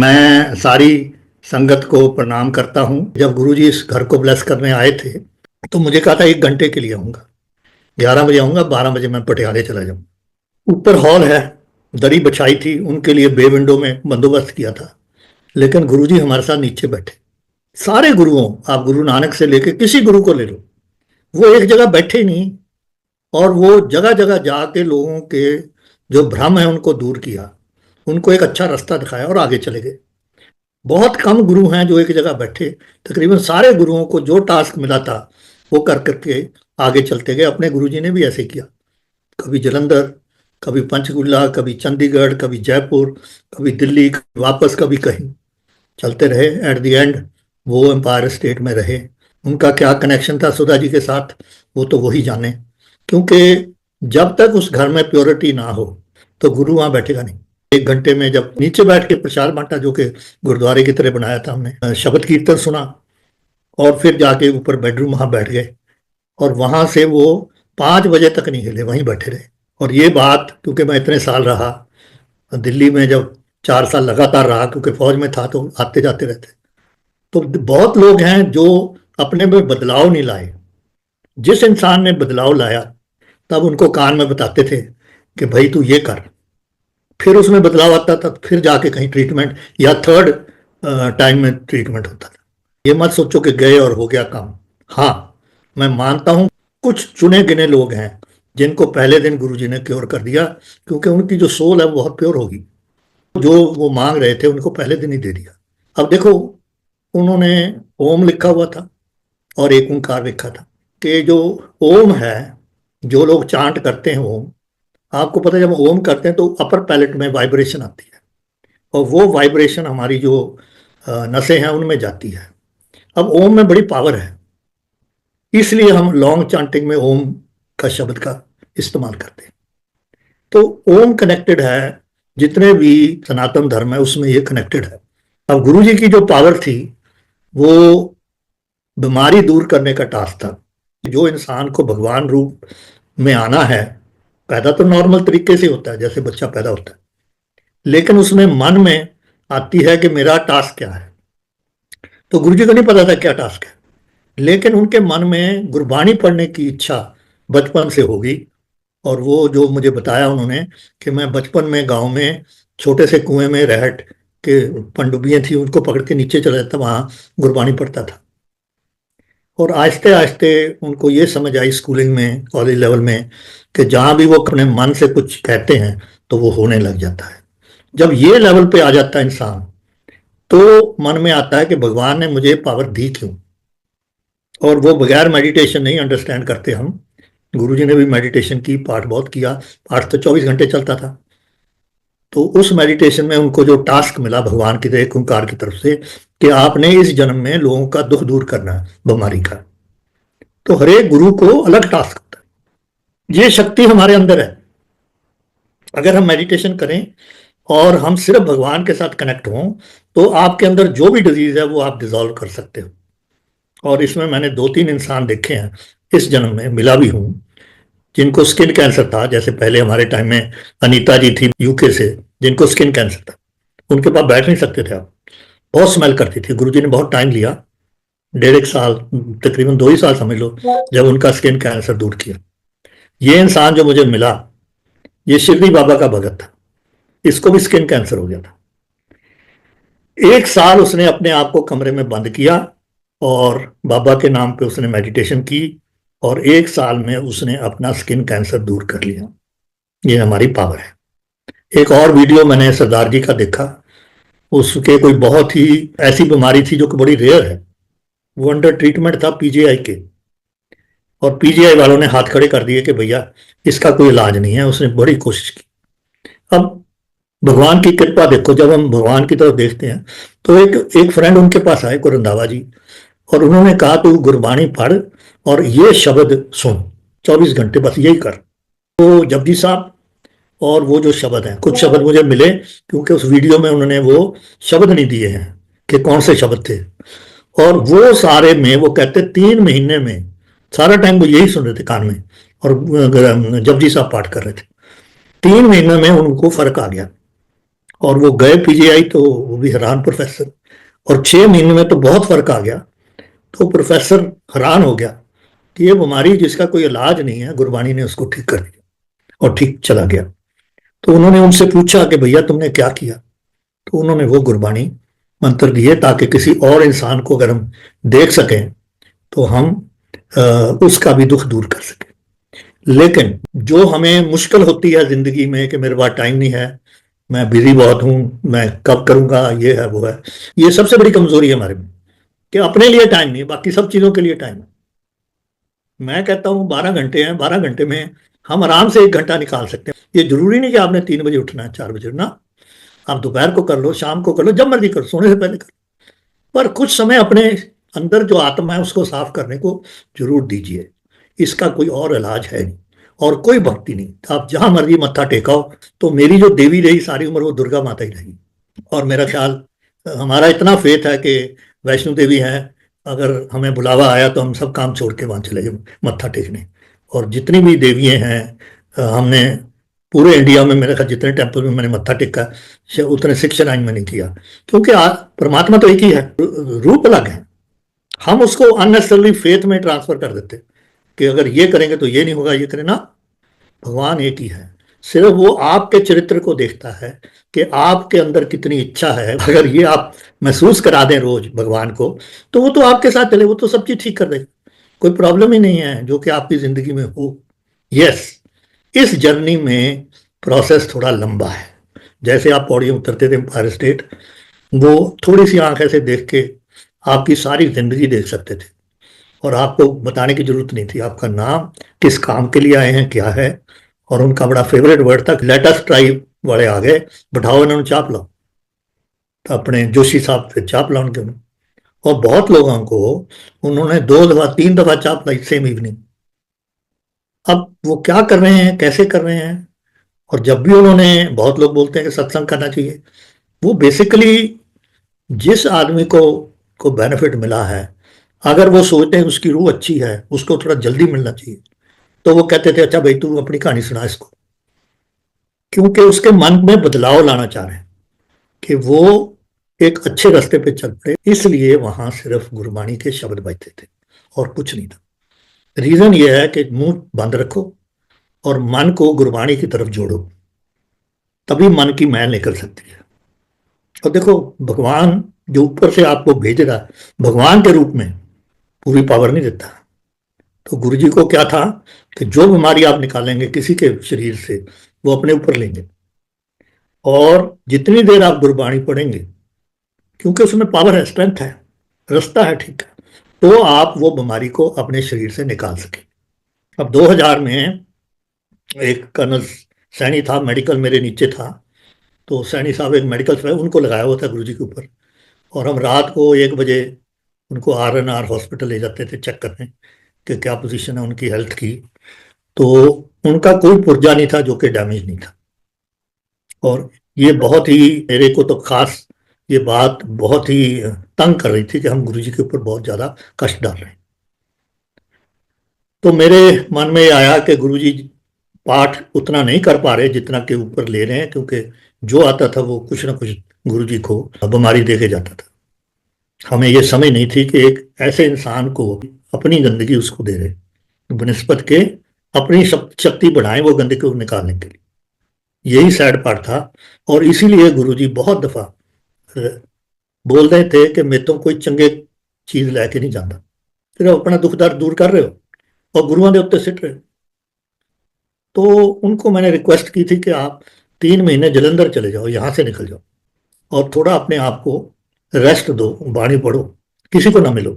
मैं सारी संगत को प्रणाम करता हूँ। जब गुरुजी इस घर को ब्लेस करने आए थे तो मुझे कहा था 1 घंटे के लिए आऊँगा, 11 बजे आऊँगा, 12 बजे मैं पटियाले चला जाऊँ। ऊपर हॉल है, दरी बिछाई थी, उनके लिए बे विंडो में बंदोबस्त किया था, लेकिन गुरुजी हमारे साथ नीचे बैठे। सारे गुरुओं, आप गुरु नानक से लेके किसी गुरु को ले लो, वो एक जगह बैठे ही नहीं, और वो जगह जगह जाके लोगों के जो भ्रम है उनको दूर किया, उनको एक अच्छा रास्ता दिखाया और आगे चले गए। बहुत कम गुरु हैं जो एक जगह बैठे। तकरीबन सारे गुरुओं को जो टास्क मिला था वो कर करके आगे चलते गए। अपने गुरुजी ने भी ऐसे किया, कभी जलंधर, कभी पंचकुला, कभी चंडीगढ़, कभी जयपुर, कभी दिल्ली, कभी वापस, कभी कहीं चलते रहे। एट द एंड वो एम्पायर स्टेट में रहे। उनका क्या कनेक्शन था सुधा जी के साथ वो तो वही जाने, क्योंकि जब तक उस घर में प्योरिटी ना हो तो गुरु वहां बैठेगा नहीं। 1 घंटे में जब नीचे बैठ के प्रसाद बांटा, जो कि गुरुद्वारे की तरह बनाया था हमने, शब्द कीर्तन सुना, और फिर जाके ऊपर बेडरूम वहां बैठ गए, और वहां से वो 5 बजे तक नहीं हिले, वहीं बैठे रहे। और ये बात, क्योंकि मैं इतने साल रहा दिल्ली में, जब 4 साल लगातार रहा, क्योंकि फौज में था तो आते जाते रहते, तो बहुत लोग हैं जो अपने में बदलाव नहीं लाए। जिस इंसान ने बदलाव लाया तब उनको कान में बताते थे कि भाई तू ये कर, फिर उसमें बदलाव आता था, फिर जाके कहीं ट्रीटमेंट या थर्ड टाइम में ट्रीटमेंट होता था। ये मत सोचो कि गए और हो गया काम। हाँ, मैं मानता हूं कुछ चुने गिने लोग हैं जिनको पहले दिन गुरुजी ने क्योर कर दिया, क्योंकि उनकी जो सोल है वो बहुत प्योर होगी। जो वो मांग रहे थे उनको पहले दिन ही दे दिया। अब देखो, उन्होंने ओम लिखा हुआ था और एक ओंकार लिखा था, कि जो ओम है, जो लोग चांट करते हैं ओम, आपको पता है जब ओम करते हैं तो अपर पैलेट में वाइब्रेशन आती है, और वो वाइब्रेशन हमारी जो नसें हैं उनमें जाती है। अब ओम में बड़ी पावर है, इसलिए हम लॉन्ग चांटिंग में ओम का शब्द का इस्तेमाल करते हैं। तो ओम कनेक्टेड है, जितने भी सनातन धर्म है उसमें ये कनेक्टेड है। अब गुरु जी की जो पावर थी वो बीमारी दूर करने का टास्क था। जो इंसान को भगवान रूप में आना है, पैदा तो नॉर्मल तरीके से होता है जैसे बच्चा पैदा होता है, लेकिन उसमें मन में आती है कि मेरा टास्क क्या है। तो गुरुजी को नहीं पता था क्या टास्क है, लेकिन उनके मन में गुरबानी पढ़ने की इच्छा बचपन से होगी। और वो जो मुझे बताया उन्होंने, कि मैं बचपन में गांव में छोटे से कुएं में रहट के पनडुब्बियां थी, उनको पकड़ के नीचे चला जाता, वहां गुरबानी पढ़ता था। और आहिस्ते आहिस्ते उनको ये समझ आई स्कूलिंग में, कॉलेज लेवल में, कि जहां भी वो अपने मन से कुछ कहते हैं तो वो होने लग जाता है। जब ये लेवल पे आ जाता है इंसान, तो मन में आता है कि भगवान ने मुझे पावर दी क्यों। और वो बगैर मेडिटेशन नहीं अंडरस्टैंड करते हम। गुरुजी ने भी मेडिटेशन की, पाठ बहुत किया, पाठ तो 24 घंटे चलता था। तो उस मेडिटेशन में उनको जो टास्क मिला भगवान की तरफ, ओंकार की तरफ से, कि आपने इस जन्म में लोगों का दुख दूर करना है, बीमारी का। तो हर एक गुरु को अलग टास्क होता है। ये शक्ति हमारे अंदर है। अगर हम मेडिटेशन करें और हम सिर्फ भगवान के साथ कनेक्ट हों, तो आपके अंदर जो भी डिजीज है वो आप डिजॉल्व कर सकते हो। और इसमें मैंने 2-3 इंसान देखे हैं, इस जन्म में मिला भी हूं, जिनको स्किन कैंसर था। जैसे पहले हमारे टाइम में अनीता जी थी यूके से, जिनको स्किन कैंसर था, उनके पास बैठ नहीं सकते थे आप, बहुत स्मेल करती थी। गुरुजी ने बहुत टाइम लिया, 1.5 साल, तकरीबन 2 ही साल समझ लो, जब उनका स्किन कैंसर दूर किया। ये इंसान जो मुझे मिला, ये शिरडी बाबा का भगत था, इसको भी स्किन कैंसर हो गया था। 1 साल उसने अपने आप को कमरे में बंद किया और बाबा के नाम पे उसने मेडिटेशन की, और 1 साल में उसने अपना स्किन कैंसर दूर कर लिया। ये हमारी पावर है। एक और वीडियो मैंने सरदार जी का देखा, उसके कोई बहुत ही ऐसी बीमारी थी जो कि बड़ी रेयर है, वो अंडर ट्रीटमेंट था पीजीआई के, और पीजीआई वालों ने हाथ खड़े कर दिए कि भैया इसका कोई इलाज नहीं है। उसने बड़ी कोशिश की। अब भगवान की कृपा देखो, जब हम भगवान की तरफ देखते हैं, तो एक एक फ्रेंड उनके पास आए, को रंधावा जी, और उन्होंने कहा तू गुरबाणी पढ़ और ये शब्द सुन 24 घंटे, बस यही कर। तो जपजी साहब और वो जो शब्द हैं, कुछ शब्द मुझे मिले, क्योंकि उस वीडियो में उन्होंने वो शब्द नहीं दिए हैं कि कौन से शब्द थे, और वो सारे में वो कहते 3 महीने में सारा टाइम वो यही सुन रहे थे कान में, और जपजी साहब पाठ कर रहे थे। 3 महीने में उनको फर्क आ गया, और वो गए पीजीआई तो वो भी हैरान प्रोफेसर, और 6 महीने में तो बहुत फर्क आ गया। तो प्रोफेसर हैरान हो गया कि ये बीमारी जिसका कोई इलाज नहीं है, गुरबाणी ने उसको ठीक कर दिया और ठीक चला गया। तो उन्होंने उनसे पूछा कि भैया तुमने क्या किया, तो उन्होंने वो गुरबाणी मंत्र दिए ताकि किसी और इंसान को अगर हम देख सकें तो हम उसका भी दुख दूर कर सकें। लेकिन जो हमें मुश्किल होती है जिंदगी में कि मेरे पास टाइम नहीं है, मैं बिजी बहुत हूं, मैं कब करूंगा, ये है वो है, ये सबसे बड़ी कमजोरी है हमारे में कि अपने लिए टाइम नहीं है, बाकी सब चीजों के लिए टाइम है। मैं कहता हूँ 12 घंटे हैं, 12 घंटे में हम आराम से 1 घंटा निकाल सकते हैं। ये जरूरी नहीं कि आपने 3 बजे उठना है, 4 बजे ना, आप दोपहर को कर लो, शाम को कर लो, जब मर्जी करो, सोने से पहले करो, पर कुछ समय अपने अंदर जो आत्मा है उसको साफ करने को जरूर दीजिए। इसका कोई और इलाज है नहीं और कोई भक्ति नहीं। आप जहां मर्जी मत्था टेकाओ, तो मेरी जो देवी रही सारी उम्र वो दुर्गा माता ही रही। और मेरा ख्याल, हमारा इतना फेथ है कि वैष्णो देवी है, अगर हमें बुलावा आया तो हम सब काम छोड़ के वहां चले गए मत्था टेकने। और जितनी भी देवियां हैं, हमने पूरे इंडिया में मेरे ख्याल जितने टेम्पल में मैंने मत्था टेका, उतने 6 9 में नहीं किया, क्योंकि परमात्मा तो एक ही है, रूप अलग है। हम उसको अननेसेसरली फेथ में ट्रांसफर कर देते कि अगर ये करेंगे तो ये नहीं होगा, ये करें ना। भगवान एक ही है, सिर्फ वो आपके चरित्र को देखता है कि आपके अंदर कितनी इच्छा है। अगर ये आप महसूस करा दें रोज भगवान को, तो वो तो आपके साथ चले, वो तो सब चीज ठीक कर देगा। कोई प्रॉब्लम ही नहीं है जो कि आपकी जिंदगी में हो। यस, इस जर्नी में प्रोसेस थोड़ा लंबा है। जैसे आप पौड़ियां उतरते थे एम्पायर स्टेट, वो थोड़ी सी आंख ऐसे देख के आपकी सारी जिंदगी देख सकते थे, और आपको बताने की जरूरत नहीं थी आपका नाम, किस काम के लिए आए हैं, क्या है। और उनका बड़ा फेवरेट वर्ड था, लेटेस्ट ट्राइब वाले आ गए, बैठाओ इन्होंने चाप लाओ। तो अपने जोशी साहब फिर चाप लाओ उनके, और बहुत लोगों को उन्होंने 2 दफा 3 दफा चाप लाई सेम इवनिंग। अब वो क्या कर रहे हैं, कैसे कर रहे हैं। और जब भी उन्होंने, बहुत लोग बोलते हैं कि सत्संग करना चाहिए, वो बेसिकली जिस आदमी को बेनिफिट मिला है, अगर वो सोचते हैं उसकी रूह अच्छी है, उसको थोड़ा जल्दी मिलना चाहिए, तो वो कहते थे अच्छा भाई तू अपनी कहानी सुना इसको, क्योंकि उसके मन में बदलाव लाना चाह रहे हैं कि वो एक अच्छे रास्ते पे चल पड़े। इसलिए वहां सिर्फ गुरबाणी के शब्द बजते थे और कुछ नहीं था। रीजन ये है कि मुंह बंद रखो और मन को गुरबाणी की तरफ जोड़ो, तभी मन की मैल निकल सकती है। और देखो, भगवान जो ऊपर से आपको भेज रहा है, भगवान के रूप में पूरी पावर नहीं देता। तो गुरु जी को क्या था कि जो बीमारी आप निकालेंगे किसी के शरीर से, वो अपने ऊपर लेंगे। और जितनी देर आप गुरबाणी पढ़ेंगे, क्योंकि उसमें पावर है, स्ट्रेंथ है, रास्ता है, ठीक है, तो आप वो बीमारी को अपने शरीर से निकाल सके। अब 2000 में एक कर्नल सैनी था, मेडिकल मेरे नीचे था, तो सैनी साहब एक मेडिकल उनको लगाया हुआ था गुरु जी के ऊपर। और हम रात को 1 बजे उनको RNR हॉस्पिटल ले जाते थे चेक करने कि क्या पोजीशन है उनकी हेल्थ की। तो उनका कोई पुर्जा नहीं था जो कि डैमेज नहीं था। और ये बहुत ही, मेरे को तो खास ये बात बहुत ही तंग कर रही थी कि हम गुरु जी के ऊपर बहुत ज़्यादा कष्ट डाल रहे हैं। तो मेरे मन में ये आया कि गुरु जी पाठ उतना नहीं कर पा रहे जितना के ऊपर ले रहे हैं, क्योंकि जो आता था वो कुछ ना कुछ गुरु जी को बीमारी दे के जाता था। हमें ये समझ नहीं थी कि एक ऐसे इंसान को अपनी गंदगी उसको दे रहे, बनिस्बत के अपनी शक्ति बढ़ाएं वो गंदगी को निकालने के लिए। यही सैड पार्ट था। और इसीलिए गुरुजी बहुत दफा बोल रहे थे कि मैं तो कोई चंगे चीज लैके नहीं जाता, सिर्फ अपना दुख दर्द दूर कर रहे हो और गुरुओं के उत्ते सिट रहे हो। तो उनको मैंने रिक्वेस्ट की थी कि आप 3 महीने जलंधर चले जाओ, यहां से निकल जाओ और थोड़ा अपने आप को रेस्ट दो, बाणी पढ़ो, किसी को ना मिलो।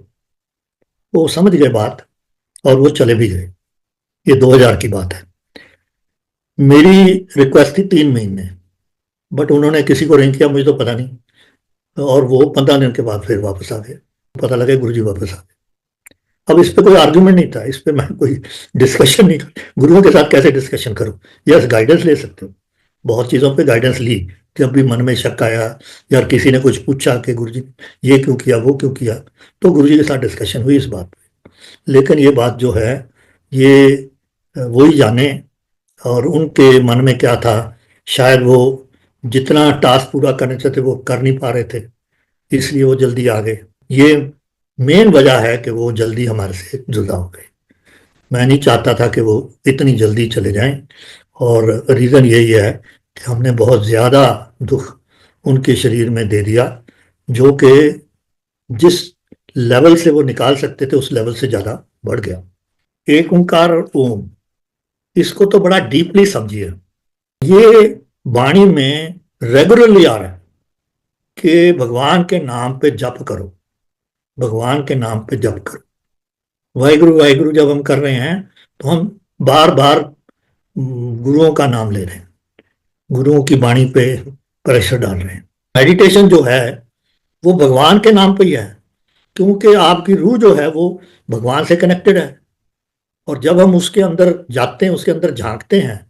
वो समझ गए बात और वो चले भी गए। ये 2000 की बात है। मेरी रिक्वेस्ट थी 3 महीने, बट उन्होंने किसी को नहीं किया, मुझे तो पता नहीं। और वो 15 दिन के बाद फिर वापस आ गए, पता लगे गुरुजी वापस आ गए। अब इस पे कोई आर्ग्यूमेंट नहीं था, इस पे मैं कोई डिस्कशन नहीं कर, गुरुओं के साथ कैसे डिस्कशन करूं। यस, गाइडेंस ले सकते हो, बहुत चीज़ों पे गाइडेंस ली। जब भी मन में शक आया या किसी ने कुछ पूछा कि गुरुजी ये क्यों किया, वो क्यों किया, तो गुरुजी के साथ डिस्कशन हुई इस बात पे। लेकिन ये बात जो है, ये वही जाने। और उनके मन में क्या था, शायद वो जितना टास्क पूरा करने चाहते वो कर नहीं पा रहे थे, इसलिए वो जल्दी आ गए। ये मेन वजह है कि वो जल्दी हमारे से जुदा हो गए। मैं नहीं चाहता था कि वो इतनी जल्दी चले जाएं, और रीज़न यही है कि हमने बहुत ज़्यादा दुख उनके शरीर में दे दिया, जो कि जिस लेवल से वो निकाल सकते थे उस लेवल से ज़्यादा बढ़ गया। एक ओंकार और ओम, इसको तो बड़ा डीपली समझिए। ये वाणी में रेगुलरली आ रहा है कि भगवान के नाम पे जप करो, भगवान के नाम पे जप करो। वाहिगुरु वाहिगुरु जब हम कर रहे हैं तो हम बार बार गुरुओं का नाम ले रहे हैं, गुरुओं की वाणी पे प्रेशर डाल रहे हैं। मेडिटेशन जो है वो भगवान के नाम पे ही है, क्योंकि आपकी रूह जो है वो भगवान से कनेक्टेड है। और जब हम उसके अंदर जाते हैं, उसके अंदर झांकते हैं,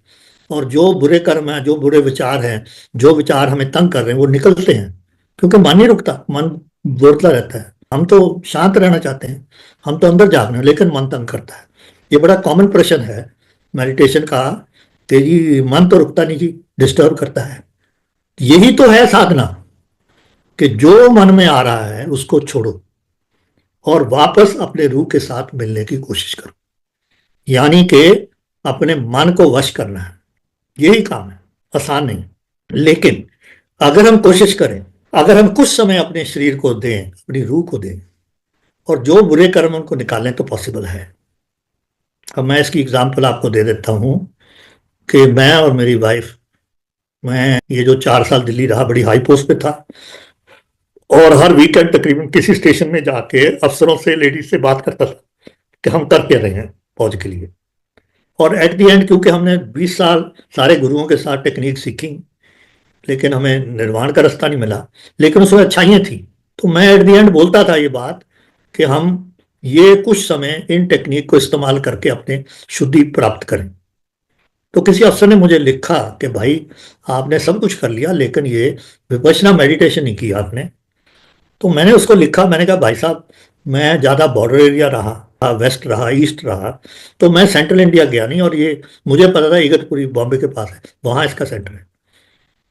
और जो बुरे कर्म हैं, जो बुरे विचार हैं, जो विचार हमें तंग कर रहे हैं वो निकलते हैं, क्योंकि मन नहीं रुकता, मन दौड़ता रहता है। हम तो शांत रहना चाहते हैं, हम तो अंदर झांकना, लेकिन मन तंग करता है। ये बड़ा कॉमन प्रश्न है मेडिटेशन का कि जी मन तो रुकता नहीं जी, डिस्टर्ब करता है। यही तो है साधना, कि जो मन में आ रहा है उसको छोड़ो और वापस अपने रूह के साथ मिलने की कोशिश करो, यानी कि अपने मन को वश करना है। यही काम है, आसान नहीं। लेकिन अगर हम कोशिश करें, अगर हम कुछ समय अपने शरीर को दें, अपनी रूह को दें, और जो बुरे कर्म उनको निकालें, तो पॉसिबल है। अब मैं इसकी एग्जांपल आपको दे देता हूं कि मैं और मेरी वाइफ, मैं ये जो 4 साल दिल्ली रहा, बड़ी हाई पोस्ट पे था, और हर वीकेंड तकरीबन किसी स्टेशन में जाके अफसरों से, लेडीज से बात करता था कि हम कर क्या रहे हैं फौज के लिए। और एट दी एंड, क्योंकि हमने 20 साल सारे गुरुओं के साथ टेक्निक सीखी, लेकिन हमें निर्वाण का रास्ता नहीं मिला, लेकिन उसमें अच्छाइयाँ थी। तो मैं एट दी एंड बोलता था ये बात कि हम ये कुछ समय इन टेक्निक को इस्तेमाल करके अपने शुद्धि प्राप्त करें। तो किसी अफसर ने मुझे लिखा कि भाई आपने सब कुछ कर लिया, लेकिन ये विपश्यना मेडिटेशन नहीं किया आपने। तो मैंने उसको लिखा, मैंने कहा भाई साहब, मैं ज़्यादा बॉर्डर एरिया रहा, वेस्ट रहा, ईस्ट रहा, तो मैं सेंट्रल इंडिया गया नहीं, और ये मुझे पता था इगतपुरी बॉम्बे के पास है, वहाँ इसका सेंटर है।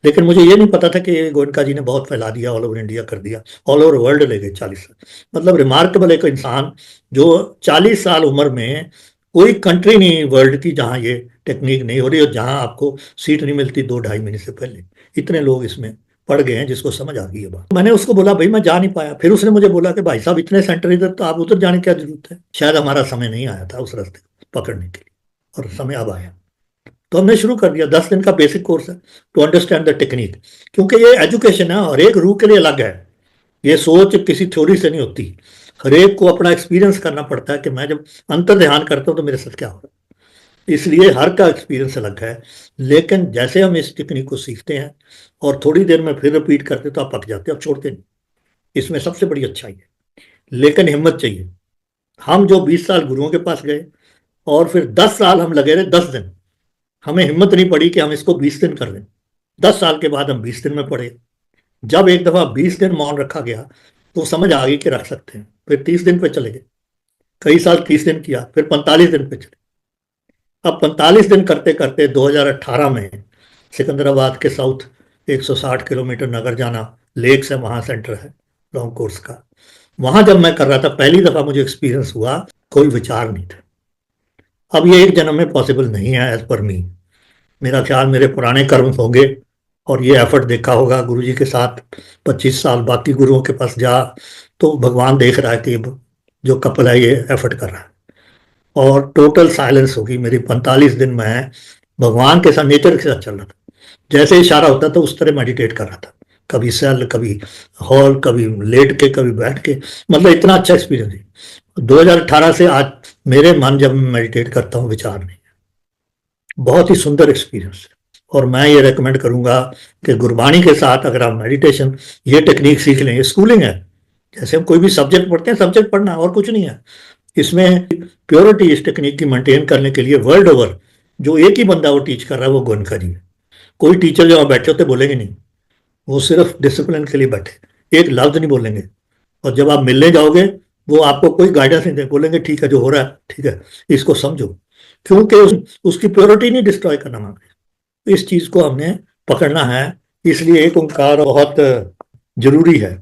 लेकिन मुझे ये नहीं पता था कि गोयनका जी ने बहुत फैला दिया, ऑल ओवर इंडिया कर दिया, ऑल ओवर वर्ल्ड ले गए 40 साल। मतलब रिमार्केबल एक इंसान जो 40 साल उम्र में, कोई कंट्री नहीं वर्ल्ड की जहाँ ये टेक्निक नहीं हो रही, और जहाँ आपको सीट नहीं मिलती 2-2.5 महीने से पहले। इतने लोग इसमें पड़ गए हैं जिसको समझ आ गई है बात। मैंने उसको बोला भाई मैं जा नहीं पाया। फिर उसने मुझे बोला कि भाई साहब इतने सेंटर इधर, तो आप उधर जाने की क्या जरूरत है। शायद हमारा समय नहीं आया था उस रास्ते को पकड़ने के लिए, और समय अब आया। तो हमने शुरू कर दिया, 10 दिन का बेसिक कोर्स है टू अंडरस्टैंड द टेक्निक। क्योंकि ये एजुकेशन है, हर एक रूह के लिए अलग है। ये सोच किसी थ्योरी से नहीं होती, हर एक को अपना एक्सपीरियंस करना पड़ता है कि मैं जब अंतर ध्यान करता हूँ तो मेरे साथ क्या हो रहा है। इसलिए हर का एक्सपीरियंस अलग है। लेकिन जैसे हम इस टेक्निक को सीखते हैं और थोड़ी देर में फिर रिपीट करते, तो आप पक जाते हैं, आप छोड़ते नहीं। इसमें सबसे बड़ी अच्छाई है, लेकिन हिम्मत चाहिए। हम जो 20 साल गुरुओं के पास गए, और फिर 10 साल हम लगे रहे, 10 दिन हमें हिम्मत नहीं पड़ी कि हम इसको 20 दिन कर लें। 10 साल के बाद हम 20 दिन में पढ़े। जब एक दफा 20 दिन मौन रखा गया, तो समझ आ गई कि रख सकते हैं। फिर 30 दिन पे चले गए, कई साल 30 दिन किया, फिर 45 दिन पे चले। अब 45 दिन करते करते 2018 में सिकंदराबाद के साउथ 160 किलोमीटर नगर जाना लेक से, वहां सेंटर है लॉन्ग कोर्स का। वहां जब मैं कर रहा था, पहली दफा मुझे एक्सपीरियंस हुआ, कोई विचार नहीं थे। अब ये एक जन्म में पॉसिबल नहीं है एज पर मी। मेरा ख्याल मेरे पुराने कर्म होंगे, और ये एफर्ट देखा होगा गुरु जी के साथ 25 साल बाकी गुरुओं के पास जा, तो भगवान देख रहा है कि जो कपल है ये एफर्ट कर रहा है। और टोटल साइलेंस होगी मेरी 45 दिन में, भगवान के साथ, नेचर के साथ चल रहा था। जैसे इशारा होता था उस तरह मेडिटेट कर रहा था, कभी सेल, कभी हॉल, कभी लेट के, कभी बैठ के। मतलब इतना अच्छा एक्सपीरियंस है। 2018 से आज मेरे मन जब मैं मेडिटेट करता हूँ, विचार नहीं। बहुत ही सुंदर एक्सपीरियंस है। और मैं ये रेकमेंड करूंगा कि गुरबाणी के साथ अगर आप मेडिटेशन, ये टेक्निक सीख लें, ये स्कूलिंग है। जैसे हम कोई भी सब्जेक्ट पढ़ते हैं, सब्जेक्ट पढ़ना और कुछ नहीं है। इसमें प्योरिटी इस टेक्निक की मेंटेन करने के लिए वर्ल्ड ओवर जो एक ही बंदा वो टीच कर रहा है, वो गोयनका जी है। कोई टीचर जो वहाँ बैठे होते बोलेंगे नहीं, वो सिर्फ डिसिप्लिन के लिए बैठे, एक लफ्ज नहीं बोलेंगे। और जब आप मिलने जाओगे, वो आपको कोई गाइडेंस नहीं दे, बोलेंगे ठीक है जो हो रहा है ठीक है, इसको समझो। क्योंकि उसकी प्योरिटी नहीं डिस्ट्रॉय करना मांगे। इस चीज को हमने पकड़ना है इसलिए एक ओंकार बहुत जरूरी है।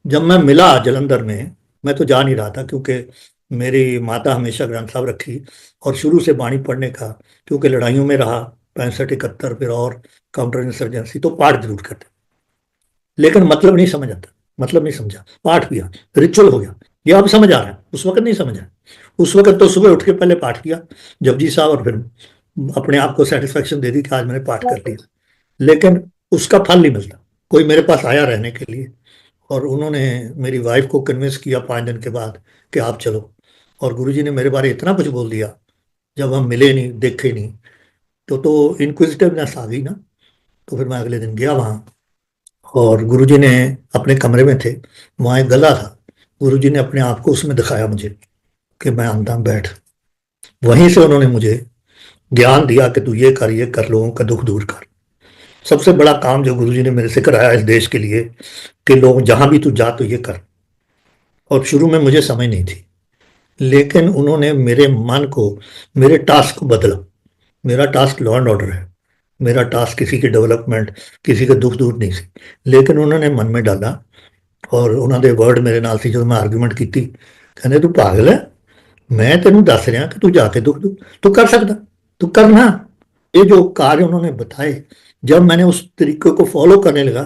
जब मैं मिला जलंधर में, मैं तो जा नहीं रहा था क्योंकि मेरी माता हमेशा ग्रंथ साहब रखी और शुरू से बाणी पढ़ने का, क्योंकि लड़ाइयों में रहा 65 71 फिर और काउंटर इंसर्जेंसी, तो पाठ जरूर करते, लेकिन मतलब नहीं समझ आता, मतलब नहीं समझा, पाठ किया, रिचुअल हो गया। ये अब समझ आ रहा है, उस वक्त नहीं समझ आया। उस वक्त तो सुबह उठ के पहले पाठ किया जपजी साहब, और फिर अपने आप को सेटिस्फेक्शन दे दी कि आज मैंने पाठ कर लिया, लेकिन उसका फल नहीं मिलता। कोई मेरे पास आया रहने के लिए और उन्होंने मेरी वाइफ को कन्विंस किया 5 दिन के बाद कि आप चलो, और गुरुजी ने मेरे बारे इतना कुछ बोल दिया, जब हम मिले नहीं देखे नहीं, तो इनक्विजिटिवनेस आ गई ना। तो फिर मैं अगले दिन गया वहाँ, और गुरुजी ने अपने कमरे में थे, वहाँ एक गला था, गुरुजी ने अपने आप को उसमें दिखाया मुझे कि मैं अंधा बैठ। वहीं से उन्होंने मुझे ज्ञान दिया कि तू ये कर, लोगों का दुख दूर कर। सबसे बड़ा काम जो गुरुजी ने मेरे से कराया इस देश के लिए, कि लोग जहां भी तू जा तो ये कर। और शुरू में मुझे समझ नहीं थी, लेकिन उन्होंने मेरे मन को, मेरे टास्क को बदला। मेरा टास्क लॉ एंड ऑर्डर है, मेरा टास्क किसी की डेवलपमेंट, किसी के दुख दूर नहीं सी, लेकिन उन्होंने मन में डाला। और उन्होंने वर्ड मेरे नाल सी, जो मैं आर्गूमेंट की, कहने तू पागल है, मैं तेन दस रहा कि तू जाके दुख दू, तू कर सकता, तू करना। ये जो कार्य उन्होंने बताए, जब मैंने उस तरीके को फॉलो करने लगा,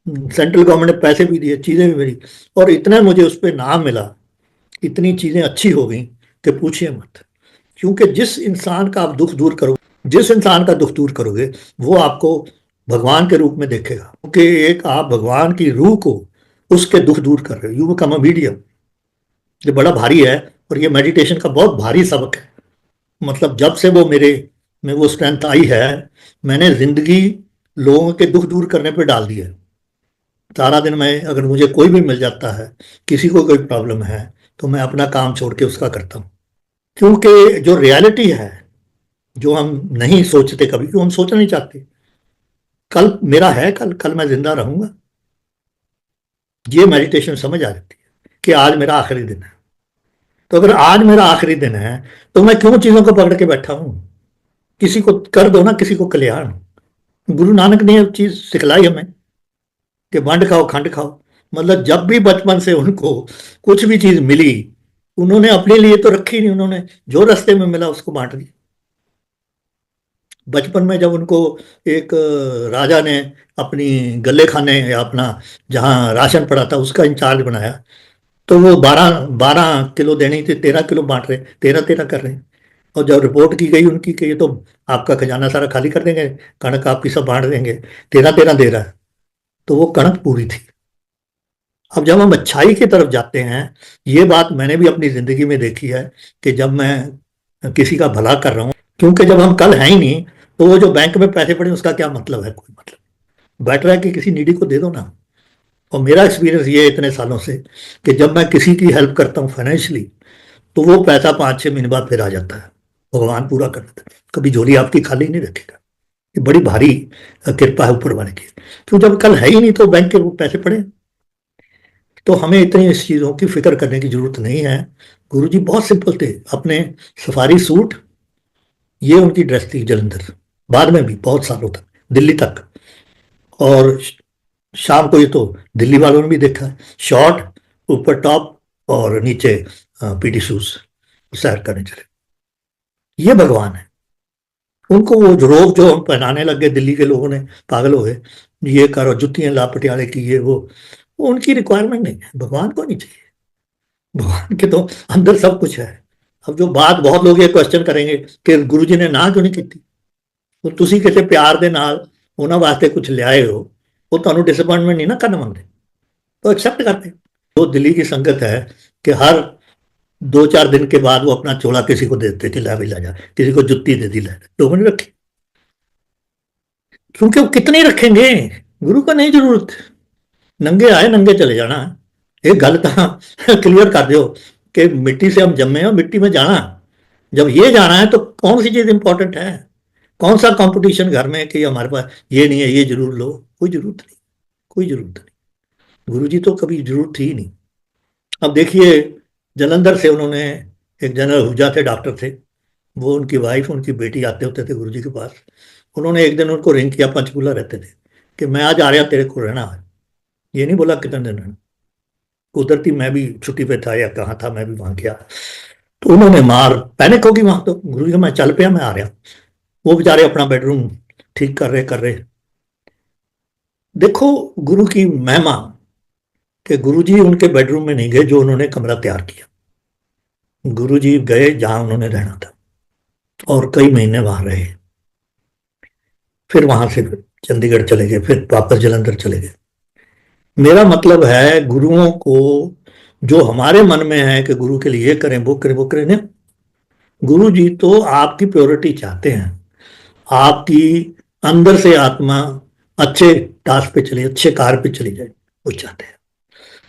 सेंट्रल गवर्नमेंट ने पैसे भी दिए, चीज़ें भी मिली, और इतना मुझे उस पर नाम मिला, इतनी चीज़ें अच्छी हो गई कि पूछिए मत। क्योंकि जिस इंसान का आप दुख दूर करोगे, जिस इंसान का दुख दूर करोगे, वो आपको भगवान के रूप में देखेगा, क्योंकि एक आप भगवान की रूह को, उसके दुख दूर कर रहे हो, यू बिकम अ मीडियम। ये बड़ा भारी है, और ये मेडिटेशन का बहुत भारी सबक है। मतलब जब से वो मेरे में वो स्ट्रेंथ आई है, मैंने जिंदगी लोगों के दुख दूर करने पे डाल दी है। सारा दिन मैं, अगर मुझे कोई भी मिल जाता है, किसी को कोई प्रॉब्लम है, तो मैं अपना काम छोड़ के उसका करता हूँ। क्योंकि जो रियलिटी है, जो हम नहीं सोचते कभी, क्यों हम सोचना नहीं चाहते, कल मेरा है, कल कल मैं जिंदा रहूंगा, ये मेडिटेशन समझ आ जाती है कि आज मेरा आखिरी दिन है। तो अगर आज मेरा आखिरी दिन है, तो मैं क्यों चीजों को पकड़ के बैठा हूं। किसी को कर दो ना, किसी को कल्याण। गुरु नानक ने ये चीज सिखलाई हमें कि वंड खाओ खंड खाओ। मतलब जब भी बचपन से उनको कुछ भी चीज मिली, उन्होंने अपने लिए तो रखी नहीं, उन्होंने जो रास्ते में मिला उसको बांट दिया। बचपन में जब उनको एक राजा ने अपनी गले खाने या अपना जहाँ राशन पड़ा था उसका इंचार्ज बनाया, तो वो 12 12 किलो देनी थी, 13 किलो बांट रहे, 13 13 कर रहे हैं। और जब रिपोर्ट की गई उनकी कि ये तो आपका खजाना सारा खाली कर देंगे, कणक आपकी सब बांट देंगे, 13 13 दे रहा है, तो वो कणक पूरी थी। अब जब हम अच्छाई की तरफ जाते हैं, ये बात मैंने भी अपनी जिंदगी में देखी है, कि जब मैं किसी का भला कर रहा हूँ, क्योंकि जब हम कल हैं ही नहीं, तो वो जो बैंक में पैसे पड़े उसका क्या मतलब है, कोई मतलब। बेटर है कि किसी नीडी को दे दो ना। और मेरा एक्सपीरियंस ये है इतने सालों से, कि जब मैं किसी की हेल्प करता हूँ फाइनेंशियली, तो वो पैसा 5 6 महीने बाद फिर आ जाता है, भगवान पूरा कर देता है, कभी झोली आपकी खाली नहीं रखेगा। ये बड़ी भारी कृपा है ऊपर वाले की। क्यों, जब कल है ही नहीं तो बैंक के वो पैसे पड़े। तो हमें इतनी इस चीज़ों की फिक्र करने की जरूरत नहीं है। गुरुजी बहुत सिंपल थे, अपने सफारी सूट, ये उनकी ड्रेस थी जलंधर, बाद में भी बहुत सालों तक, दिल्ली तक। और शाम को ये तो दिल्ली वालों ने भी देखा है, शॉर्ट, ऊपर टॉप, और नीचे पीटी शूज, सैर करने चले। ये भगवान है। उनको वो रोब जो हम पहनाने लग गए, दिल्ली के लोगों ने पागल हो गए, ये करो, जुत्तियां ला पटियाले की, ये वो उनकी रिक्वायरमेंट नहीं है, भगवान को नहीं चाहिए। भगवान के तो अंदर सब कुछ है। अब जो बात बहुत लोग ये क्वेश्चन करेंगे कि गुरु जी ने ना क्यों नहीं की, तो ਤੁਸੀਂ ਕਿਸੇ ਪਿਆਰ ਦੇ ਨਾਲ ਉਹਨਾਂ ਵਾਸਤੇ ਕੁਝ ਲਿਆਏ ਹੋ, वो ਤੁਹਾਨੂੰ डिसअपॉइंटमेंट नहीं ना करना मांगते, तो एक्सेप्ट करते हैं। तो दिल्ली की संगत है कि हर 2 4 दिन के बाद वो अपना चोला किसी को देते कि ला भी ला जा, किसी को जुत्ती दे दी, ला लोगों ने रखी, क्योंकि वो कितने रखेंगे, गुरु को नहीं जरूरत। नंगे आए नंगे चले जाना। एक गल तो क्लियर कर दो कि मिट्टी से हम जम्मे हो, मिट्टी में जाना। जब ये जाना है तो कौन सी चीज इंपॉर्टेंट है, कौन सा कंपटीशन घर में कि हमारे पास ये नहीं है, ये जरूर लो, कोई जरूरत नहीं, कोई जरूरत नहीं। गुरु जी तो कभी जरूरत थी ही नहीं। अब देखिए, जलंधर से उन्होंने, एक जनरल हुजा थे, डॉक्टर थे, वो उनकी वाइफ, उनकी बेटी आते होते थे गुरु जी के पास। उन्होंने एक दिन उनको रिंग किया, पंचकूला रहते थे, कि मैं आज आ रहा तेरे को रहना है। ये नहीं बोला कितने दिन रहना। कुदरती मैं भी छुट्टी पे था या कहाँ था, मैं भी वहां गया। तो उन्होंने मार पैनिक होगी वहां, तो गुरु जी मैं चल पिया, मैं आ रहा। वो बेचारे अपना बेडरूम ठीक कर रहे। देखो गुरु की महिमा, कि गुरु जी उनके बेडरूम में नहीं गए जो उन्होंने कमरा तैयार किया। गुरु जी गए जहां उन्होंने रहना था और कई महीने वहां रहे। फिर वहां से चंडीगढ़ चले गए, फिर वापस जलंधर चले गए। मेरा मतलब है गुरुओं को, जो हमारे मन में है कि गुरु के लिए ये करें वो करें वो करें ना, गुरु जी तो आपकी प्योरिटी चाहते हैं। आपकी अंदर से आत्मा अच्छे टास्क पे चले, अच्छे कार्य पे चली जाए, वो चाहते हैं।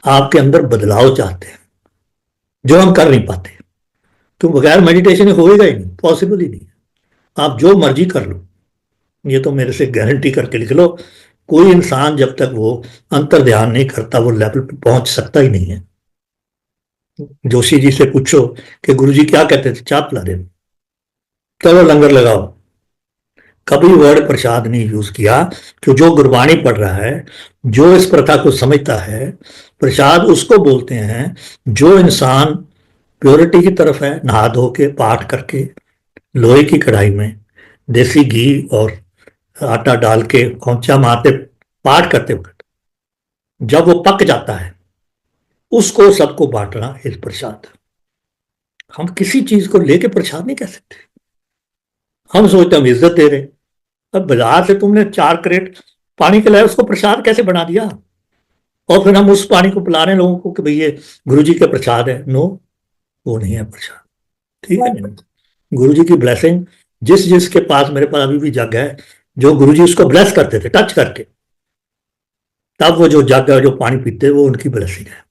आपके अंदर बदलाव चाहते हैं, जो हम कर नहीं पाते। तो बगैर मेडिटेशन होएगा ही नहीं, पॉसिबल ही नहीं। आप जो मर्जी कर लो, ये तो मेरे से गारंटी करके लिख लो, कोई इंसान जब तक वो अंतर ध्यान नहीं करता वो लेवल पे पहुंच सकता ही नहीं है। जोशी जी से पूछो कि गुरुजी क्या कहते थे, चाप पिला दे, चलो लंगर लगाओ। कभी वर्ड प्रसाद नहीं यूज किया। कि जो गुरबाणी पढ़ रहा है, जो इस प्रथा को समझता है, प्रसाद उसको बोलते हैं जो इंसान प्योरिटी की तरफ है, नहा धो के पाठ करके लोहे की कढ़ाई में देसी घी और आटा डाल के खोंचा मारते पाठ करते वक्त जब वो पक जाता है, उसको सबको बांटना इस प्रसाद। हम किसी चीज को लेके प्रसाद नहीं कह सकते। हम सोचते हम इज्जत दे रहे। अब बाजार से तुमने 4 क्रेट पानी के लाए, उसको प्रसाद कैसे बना दिया? और फिर हम उस पानी को पिला रहे हैं लोगों को कि भाई ये गुरु जी का प्रसाद है। नो, वो नहीं है प्रसाद। ठीक है नहीं? गुरु जी की ब्लेसिंग, जिस जिसके पास, मेरे पास अभी भी जग है, जो गुरु जी उसको ब्लेस करते थे टच करके, तब वो जो जग है जो पानी पीते वो उनकी ब्लेसिंग है।